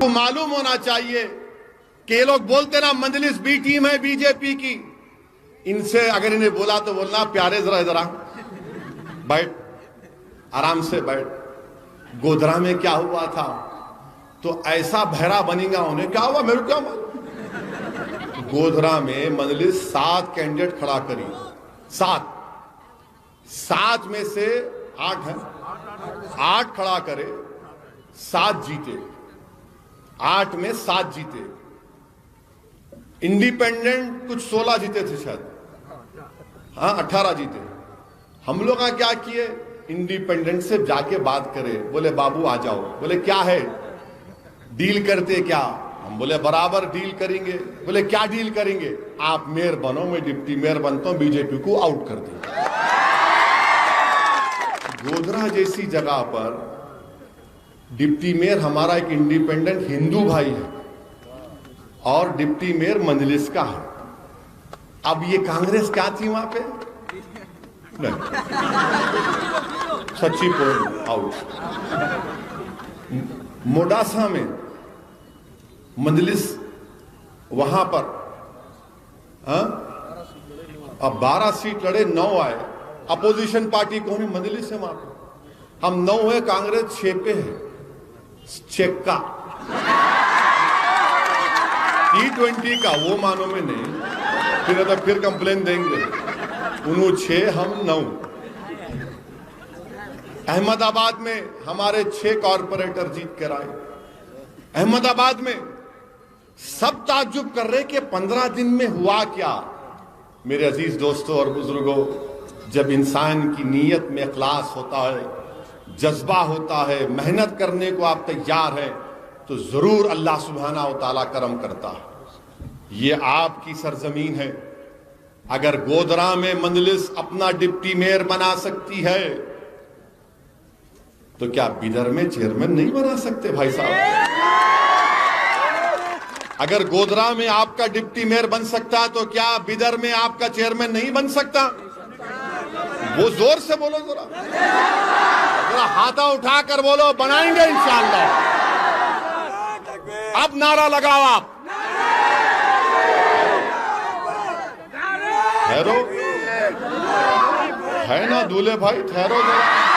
को मालूम होना चाहिए कि ये लोग बोलते ना मजलिस बी टीम है बीजेपी की, इनसे अगर इन्हें बोला तो बोलना प्यारे जरा जरा बैठ, आराम से बैठ। गोधरा में क्या हुआ था तो ऐसा बहरा बनेगा, उन्हें क्या हुआ मेरे क्या मालूम। गोधरा में मजलिस 7 कैंडिडेट खड़ा करी, 7 में से 8 है, 8 खड़ा करे, 7 जीते, 8 में 7 जीते। इंडिपेंडेंट कुछ 16 जीते थे शायद, हाँ 18 जीते। हम लोग क्या किए, इंडिपेंडेंट से जाके बात करे, बोले बाबू आ जाओ, बोले क्या है डील करते क्या, हम बोले बराबर डील करेंगे। बोले क्या डील करेंगे, आप मेयर बनो, मैं डिप्टी मेयर बनता हूं, बीजेपी को आउट कर दे। गोधरा जैसी जगह पर डिप्टी मेयर हमारा एक इंडिपेंडेंट हिंदू भाई है और डिप्टी मेयर मजलिस का है। अब ये कांग्रेस क्या थी वहां पे, नहीं सच्ची पॉइंट आउट। मोडासा में मजलिस वहां पर अब 12 सीट लड़े, 9 आए, अपोजिशन पार्टी कौन है, मजलिस है वहां पर। हम 9 है, कांग्रेस 6 पे है, चेक्का T20 का, वो मानो में नहीं, फिर कंप्लेन देंगे। उन्होंने 6 हम 9। अहमदाबाद में हमारे 6 कॉर्पोरेटर जीत कर आए। अहमदाबाद में सब ताज्जुब कर रहे कि 15 दिन में हुआ क्या। मेरे अजीज दोस्तों और बुजुर्गों, जब इंसान की नीयत में इखलास होता है, जज्बा होता है, मेहनत करने को आप तैयार हैं, तो जरूर अल्लाह सुब्हाना व तआला करम करता है। ये आपकी सरजमीन है। अगर गोधरा में मजलिस अपना डिप्टी मेयर बना सकती है तो क्या बिदर में चेयरमैन नहीं बना सकते भाई साहब। अगर गोधरा में आपका डिप्टी मेयर बन सकता तो क्या बिदर में आपका चेयरमैन नहीं बन सकता। वो जोर से बोलो, जरा हाथा उठाकर बोलो, बनाएंगे इंशाअल्लाह। अब नारा लगाओ आप, ठहरो, है ना दूल्हे भाई, ठहरो जरा।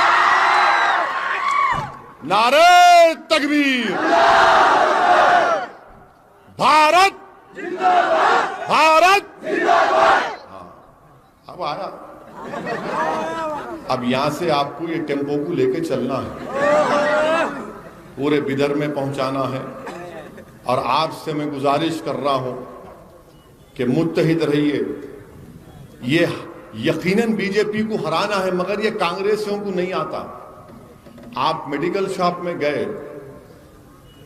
नारे तकबीर, भारत भारत। अब आया, अब यहां से आपको ये टेम्पो को लेके चलना है, पूरे बिदर में पहुंचाना है। और आपसे मैं गुजारिश कर रहा हूं कि मुत्तहिद रहिए। ये यकीनन बीजेपी को हराना है, मगर ये कांग्रेसियों को नहीं आता। आप मेडिकल शॉप में गए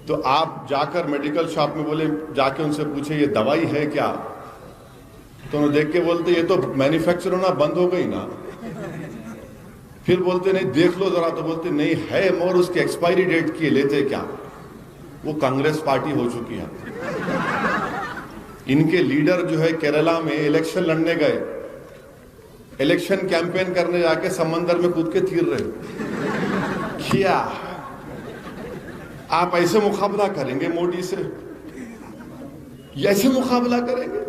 तो आप जाकर मेडिकल शॉप में बोले, जाके उनसे पूछे ये दवाई है क्या, तो उन्हें देख के बोलते ये तो मैन्युफैक्चर होना बंद हो गई ना। फिर बोलते नहीं देख लो जरा, तो बोलते नहीं है मगर उसकी एक्सपायरी डेट की, लेते क्या। वो कांग्रेस पार्टी हो चुकी है। इनके लीडर जो है केरला में इलेक्शन लड़ने गए, इलेक्शन कैंपेन करने जाके समंदर में कूद के तीर रहे। क्या आप ऐसे मुकाबला करेंगे मोदी से, ऐसे मुकाबला करेंगे,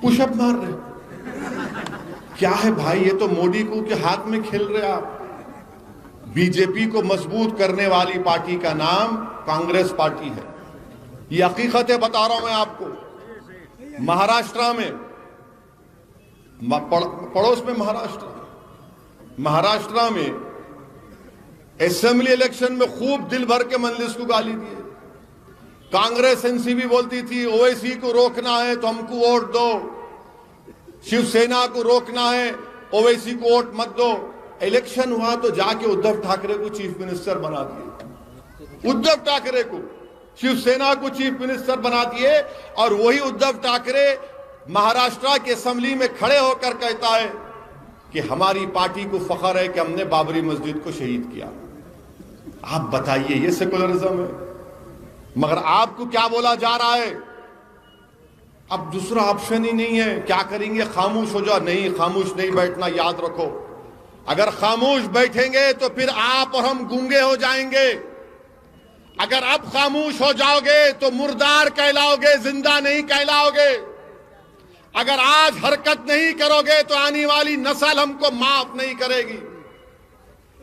पुशअप मार रहे। क्या है भाई, ये तो मोदी को के हाथ में खेल रहे आप। बीजेपी को मजबूत करने वाली पार्टी का नाम कांग्रेस पार्टी है। ये हकीकतें बता रहा हूं मैं आपको। महाराष्ट्र में, पड़ोस में महाराष्ट्र में असेंबली इलेक्शन में खूब दिल भर के मजलिस को गाली दिए। कांग्रेस एनसीपी बोलती थी ओवैसी को रोकना है तो हमको वोट दो, शिवसेना को रोकना है ओवैसी को वोट मत दो। इलेक्शन हुआ तो जाके उद्धव ठाकरे को चीफ मिनिस्टर बना दिए, उद्धव ठाकरे को, शिवसेना को चीफ मिनिस्टर बना दिए। और वही उद्धव ठाकरे महाराष्ट्र के असेंबली में खड़े होकर कहता है कि हमारी पार्टी को फख्र है कि हमने बाबरी मस्जिद को शहीद किया। आप बताइए, ये सेकुलरिज्म है। मगर आपको क्या बोला जा रहा है, अब दूसरा ऑप्शन ही नहीं है। क्या करेंगे, खामोश हो जाओ। नहीं, खामोश नहीं बैठना, याद रखो। अगर खामोश बैठेंगे तो फिर आप और हम गूंगे हो जाएंगे। अगर अब खामोश हो जाओगे तो मुर्दार कहलाओगे, जिंदा नहीं कहलाओगे। अगर आज हरकत नहीं करोगे तो आने वाली नस्ल हमको माफ नहीं करेगी।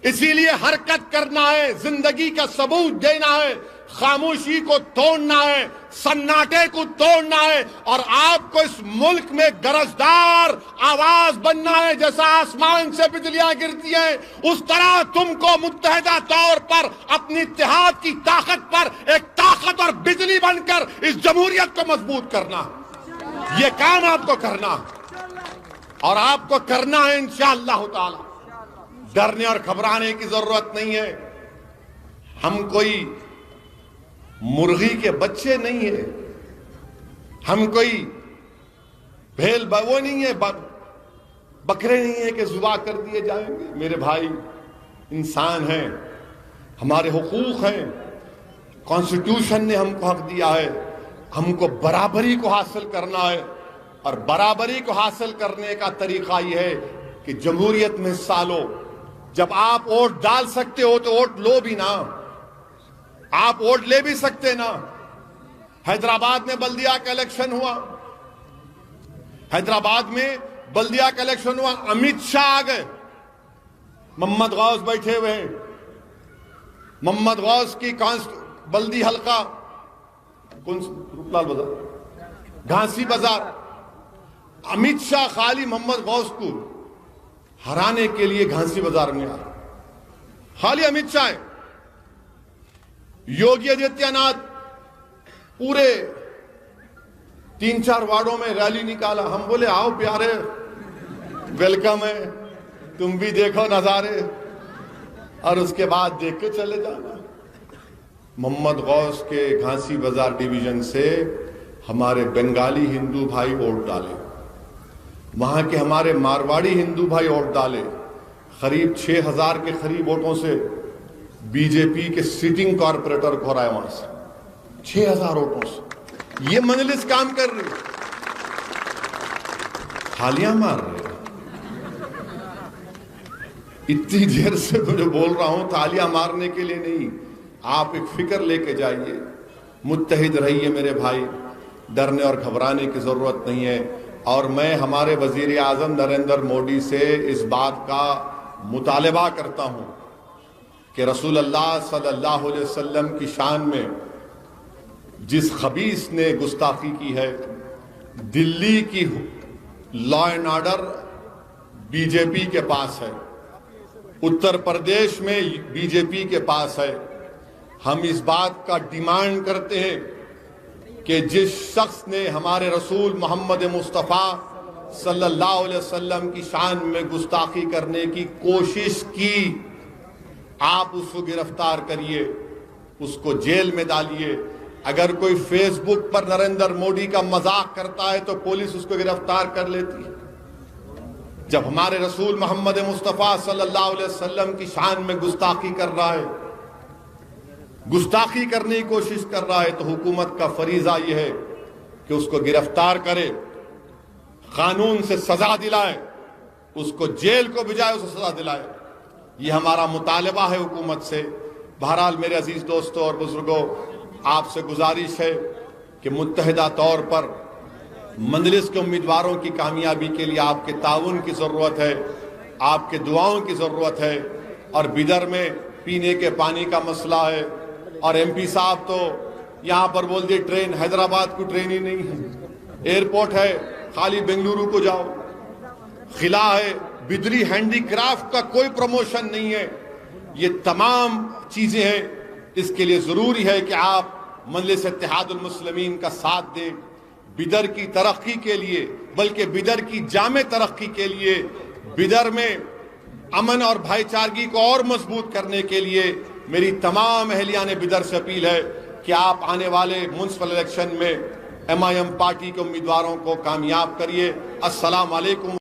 इसीलिए हरकत करना है, जिंदगी का सबूत देना है, खामोशी को तोड़ना है, सन्नाटे को तोड़ना है और आपको इस मुल्क में गरजदार आवाज बनना है। जैसा आसमान से बिजलियां गिरती हैं उस तरह तुमको मुत्तहिदा तौर पर अपनी इत्तेहाद की ताकत पर एक ताकत और बिजली बनकर इस जमहूरियत को मजबूत करना। ये काम आपको करना और आपको करना है इंशाअल्लाह ताला। डरने और घबराने की जरूरत नहीं है। हम कोई मुर्गी के बच्चे नहीं है, हम कोई भेल वो नहीं है, बकरे नहीं है कि जुबा कर दिए जाएंगे। मेरे भाई इंसान हैं, हमारे हुकूक हैं, कॉन्स्टिट्यूशन ने हमको हक दिया है। हमको बराबरी को हासिल करना है और बराबरी को हासिल करने का तरीका यह है कि जमहूरियत में हिस्सा लो। जब आप वोट डाल सकते हो तो वोट लो भी ना, आप वोट ले भी सकते ना। हैदराबाद में बल्दिया का इलेक्शन हुआ, हैदराबाद में बल्दिया का इलेक्शन हुआ, अमित शाह आ गए, मोहम्मद गौस बैठे हुए हैं। मोहम्मद गौस की बल्दी हल्का रूपलाल बाजार, घासी बाजार, अमित शाह खाली मोहम्मद गौस को हराने के लिए घासी बाजार में आ, खाली अमित शाह। योगी आदित्यनाथ पूरे 3-4 वार्डों में रैली निकाला। हम बोले आओ प्यारे, वेलकम है, तुम भी देखो नजारे और उसके बाद देख के चले जाना। मोहम्मद गौस के घासी बाजार डिवीजन से हमारे बंगाली हिंदू भाई वोट डाले, वहां के हमारे मारवाड़ी हिंदू भाई वोट डाले। करीब 6000 के करीब वोटों से बीजेपी के सिटिंग कॉर्पोरेटर को हराया वहां से, 6000 वोटों से। ये मजलिस काम कर रही, थालियां मार रहे। इतनी देर से तो जो बोल रहा हूं तालियां मारने के लिए नहीं, आप एक फिक्र लेके जाइए, मुत्तहिद रहिए मेरे भाई। डरने और घबराने की जरूरत नहीं है। और मैं हमारे वजीर आजम नरेंद्र मोदी से इस बात का मुतालबा करता हूं कि रसूल अल्लाह सल्लल्लाहु अलैहि वसल्लम की शान में जिस खबीस ने गुस्ताखी की है, दिल्ली की लॉ एंड ऑर्डर बीजेपी के पास है, उत्तर प्रदेश में बीजेपी के पास है। हम इस बात का डिमांड करते हैं कि जिस शख्स ने हमारे रसूल मोहम्मद मुस्तफ़ा सल्लल्लाहु अलैहि वसल्लम की शान में गुस्ताखी करने की कोशिश की, आप उसको गिरफ्तार करिए, उसको जेल में डालिए। अगर कोई फेसबुक पर नरेंद्र मोदी का मजाक करता है तो पुलिस उसको गिरफ्तार कर लेती है। जब हमारे रसूल मोहम्मद मुस्तफ़ा सल्लल्लाहु अलैहि वसल्लम की शान में गुस्ताखी कर रहा है, गुस्ताखी करने की कोशिश कर रहा है, तो हुकूमत का फरीजा यह है कि उसको गिरफ्तार करे, कानून से सजा दिलाए, उसको जेल को भिजाए, उसको सजा दिलाए। ये हमारा मुतालबा है हुकूमत से। बहरहाल मेरे अजीज दोस्तों और बुजुर्गों, आपसे गुजारिश है कि मुत्तहिदा तौर पर मंजलिस के उम्मीदवारों की कामयाबी के लिए आपके ताउन की जरूरत है, आपके दुआओं की जरूरत है। और बिदर में पीने के पानी का मसला है और एमपी साहब तो यहां पर बोल दिए ट्रेन, हैदराबाद की ट्रेन ही नहीं है, एयरपोर्ट है, खाली बेंगलुरु को जाओ। खिला है, बिदरी हैंडीक्राफ्ट का कोई प्रमोशन नहीं है। ये तमाम चीजें हैं। इसके लिए जरूरी है कि आप मजलिस इत्तेहादुल मुस्लिमीन का साथ दें, बिदर की तरक्की के लिए, बल्कि बिदर की जामे तरक्की के लिए, बिदर में अमन और भाईचारगी को और मजबूत करने के लिए मेरी तमाम अहलियान बिदर से अपील है कि आप आने वाले म्युनिसिपल इलेक्शन में MIM पार्टी के उम्मीदवारों को कामयाब करिए। अस्सलाम वालेकुम।